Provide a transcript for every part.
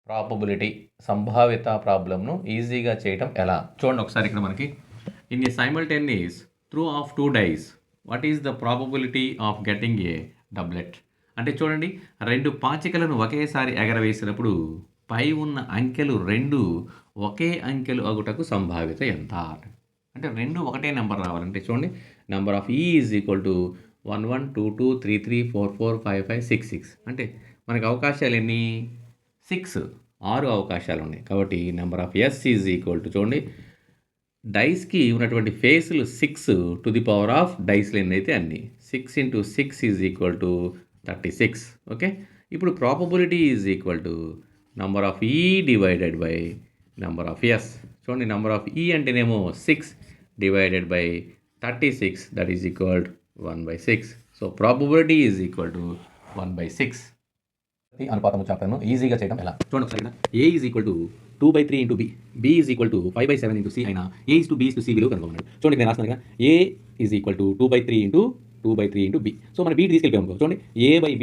Probability సంభావిత ప్రాబ్లంను ఈజీగా చేయటం ఎలా? చూడండి ఒకసారి ఇక్కడ మనకి in a simultaneous throw of 2 dice what is the probability of getting a doublet? అంటే చూడండి, 2 పాచికలను ఒకేసారి ఎగరవేసినప్పుడు పై ఉన్న అంకెలు 2 ఒకే అంకెలు అగుటకు సంభావ్యత ఎంత? అంటే 2 ఒకటే నెంబర్ రావాలంటే చూడండి, నెంబర్ ఆఫ్ ఈ ఈజ్ ఈక్వల్ టు 1 1 2 2 3 3 4 4 5 5 6 6. అంటే మనకి అవకాశాలు ఎన్ని? 6 అవకాశాలు ఉన్నాయి. కాబట్టి number of S is equal to చూడండి, డైస్కి ఉన్నటువంటి ఫేస్లు 6 టు ది పవర్ ఆఫ్ డైస్లు ఎన్ని అయితే అన్ని 6 into 6 is equal to 36. Okay, ఇప్పుడు probability is equal to number of E divided by number of S. చూడండి, నెంబర్ ఆఫ్ ఈ అంటేనేమో 6 divided by 36, that is equal 1/6. So probability is equal to 1/6. అనుపాతము చాప్టర్ను ఈజీగా చేయడం ఎలా? చూడండి ఒకసారి ఇక్కడ A is equal to 2/3 into B is equal to 5/7 into C అయినా A is to B is to C విలువ కనుగొన్నాడు. చూడండి నేను రాస్తున్నాను, A is equal to 2/3 into B. So మన బి తీసుకెళ్ళిపోయాం అనుకో, చూడండి A by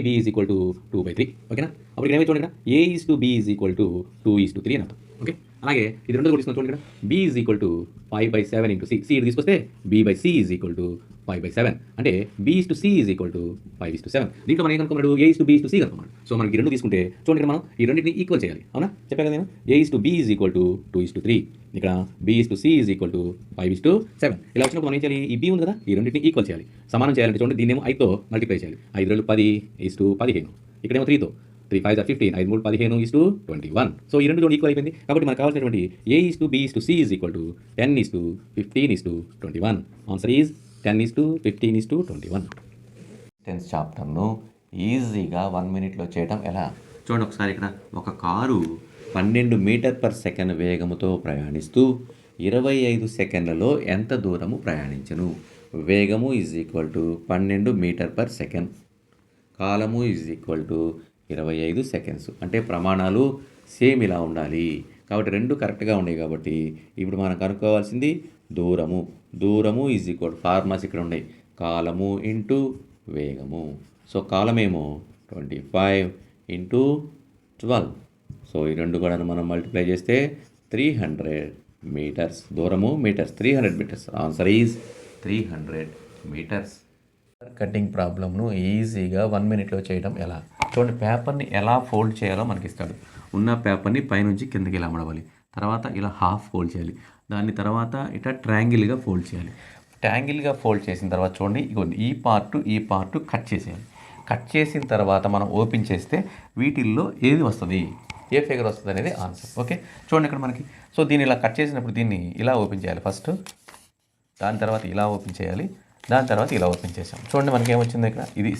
B is equal to 2/3. ఓకేనా? అప్పుడు ఇక్కడ ఏమైతే చూడండి, A is to B is equal to 2:3 అని అర్థం. ఓకే, అలాగే ఇది రెండు కూడా తీసుకున్నాం. చూడండి ఇక్కడ B is equal to 5/7 into C ఇటు తీసుకొస్తే B by C is equal to 5/7. అంటే B is to C is equal to 5:7. దీంట్లో మనం ఏం కనుక్కున్నాడు? A is to B is to C కనుక్కున్నాడు. సో మనకి రెండు తీసుకుంటే చూడండి, ఇక్కడ మనం ఈ రెండింటిని ఈక్వల్ చేయాలి. అవునా? చెప్పాను కదా నేను, A is to B is equal to 2:3. ఇక్కడ B is to C is equal to 5:7. ఇలా వచ్చినప్పుడు మనం ఏం చేయాలి? ఈ బి ఉంది కదా, ఈ రెండింటిని ఈక్వల్ చేయాలి, సమానం చేయాలంటే చూడండి, దీన్ని ఏమో 5తో మల్టిప్లై చేయాలి. 5 2 10:15. ఇక్కడేమో 3తో 3 5 15, 5 3 15 ఈజ్ టు 21. సో ఈ రెండు చూడండి ఈక్వల్ అయిపోయింది. కాబట్టి మనకు కావాల్సినటువంటి A is to B is to C is equal to 10:15:21. Answer is 10:15:21. Tense చాప్టర్ను ఈజీగా 1 మినిట్లో చేయడం ఎలా? చూడండి ఒకసారి ఇక్కడ ఒక కారు 12 మీటర్ పర్ సెకండ్ వేగముతో ప్రయాణిస్తూ 25 సెకండ్లలో ఎంత దూరము ప్రయాణించను? వేగము is equal to 12 metre per second, కాలము ఈజ్ ఈక్వల్ టు 25 సెకండ్స్. అంటే ప్రమాణాలు సేమ్ ఇలా ఉండాలి. కాబట్టి రెండు కరెక్ట్గా ఉన్నాయి. కాబట్టి ఇప్పుడు మనం కనుక్కోవాల్సింది దూరము ఈజ్ ఈక్వల్ ఫార్మాస్ ఇక్కడ ఉన్నాయి, కాలము ఇంటూ వేగము. So కాలమేమో 25 into 12. సో ఈ రెండు కూడా మనం మల్టిప్లై చేస్తే 300 మీటర్స్. దూరము metres, 300 metres. Answer is 300 metres. Cutting ప్రాబ్లమ్ను ఈజీగా 1 మినిట్లో చేయడం ఎలా? చూడండి, పేపర్ని ఎలా ఫోల్డ్ చేయాలో మనకి ఇస్తాడు. ఉన్న పేపర్ని పైనుంచి కిందకి ఇలా మడవాలి, తర్వాత ఇలా హాఫ్ ఫోల్డ్ చేయాలి, దాని తర్వాత ఇట్లా ట్రయాంగిల్గా ఫోల్డ్ చేయాలి. ట్రయాంగిల్గా ఫోల్డ్ చేసిన తర్వాత చూడండి, ఇగోండి ఈ పార్ట్ కట్ చేసేయాలి. కట్ చేసిన తర్వాత మనం ఓపెన్ చేస్తే వీటిల్లో ఏది వస్తుంది, ఏ ఫిగర్ వస్తుంది అనేది ఆన్సర్. ఓకే, చూడండి ఇక్కడ మనకి. సో దీన్ని ఇలా కట్ చేసినప్పుడు దీన్ని ఇలా ఓపెన్ చేయాలి ఫస్ట్, దాని తర్వాత ఇలా ఓపెన్ చేయాలి, దాని తర్వాత ఇలా ఓపెన్ చేసాం. చూడండి మనకి ఏమొచ్చింది ఇక్కడ, ఇది.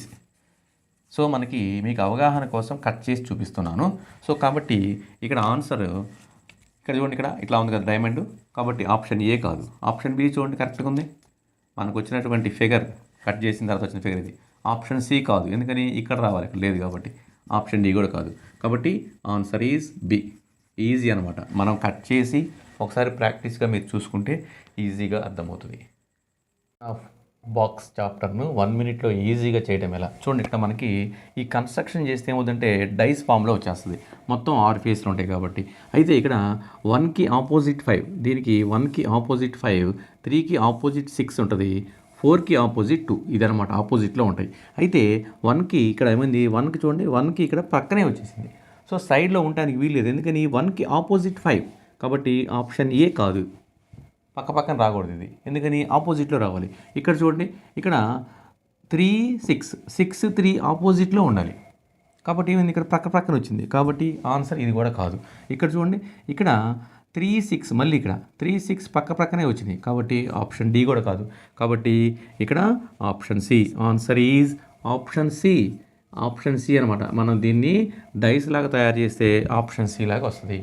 సో మనకి మీకు అవగాహన కోసం కట్ చేసి చూపిస్తున్నాను. సో కాబట్టి ఇక్కడ ఆన్సర్ ఇక్కడ చూడండి, ఇక్కడ ఇట్లా ఉంది కదా డైమండ్. కాబట్టి ఆప్షన్ ఏ కాదు, ఆప్షన్ బి చూడండి కరెక్ట్గా ఉంది. మనకు వచ్చినటువంటి ఫిగర్ కట్ చేసిన తర్వాత వచ్చిన ఫిగర్ ఇది. ఆప్షన్ సి కాదు, ఎందుకని ఇక్కడ రావాలి, ఇక్కడ లేదు కాబట్టి. ఆప్షన్ డి కూడా కాదు. కాబట్టి ఆన్సర్ ఈజ్ బి. ఈజీ అనమాట. మనం కట్ చేసి ఒకసారి ప్రాక్టీస్గా మీరు చూసుకుంటే ఈజీగా అర్థమవుతుంది. బాక్స్ చాప్టర్ను 1 మినిట్లో ఈజీగా చేయడం ఎలా? చూడండి, ఇక్కడ మనకి ఈ కన్స్ట్రక్షన్ చేస్తే ఏమవుతుందంటే డైస్ ఫామ్లో వచ్చేస్తుంది. మొత్తం 6 ఫేస్లు ఉంటాయి కాబట్టి. అయితే ఇక్కడ 1కి ఆపోజిట్ 5, దీనికి 1కి ఆపోజిట్ 5, 3కి ఆపోజిట్ 6 ఉంటుంది, 4కి ఆపోజిట్ 2. ఇదనమాట, ఆపోజిట్లో ఉంటాయి. అయితే 1కి ఇక్కడ ఏమైంది, 1కి చూడండి, 1కి ఇక్కడ పక్కనే వచ్చేసింది. సో సైడ్లో ఉండడానికి వీల్లేదు, ఎందుకని 1కి ఆపోజిట్ 5. కాబట్టి ఆప్షన్ ఏ కాదు, పక్కన రాకూడదు ఇది, ఎందుకని ఆపోజిట్లో రావాలి. ఇక్కడ చూడండి, ఇక్కడ 3 6 3 ఆపోజిట్లో ఉండాలి. కాబట్టి ఏమైంది, ఇక్కడ పక్కన వచ్చింది. కాబట్టి ఆన్సర్ ఇది కూడా కాదు. ఇక్కడ చూడండి, ఇక్కడ 3 6, మళ్ళీ ఇక్కడ 3 6 పక్కనే వచ్చింది. కాబట్టి ఆప్షన్ డి కూడా కాదు. కాబట్టి ఇక్కడ option C. Answer is option C అనమాట. మనం దీన్ని డైస్ లాగా తయారు చేస్తే ఆప్షన్ సి లాగా వస్తుంది.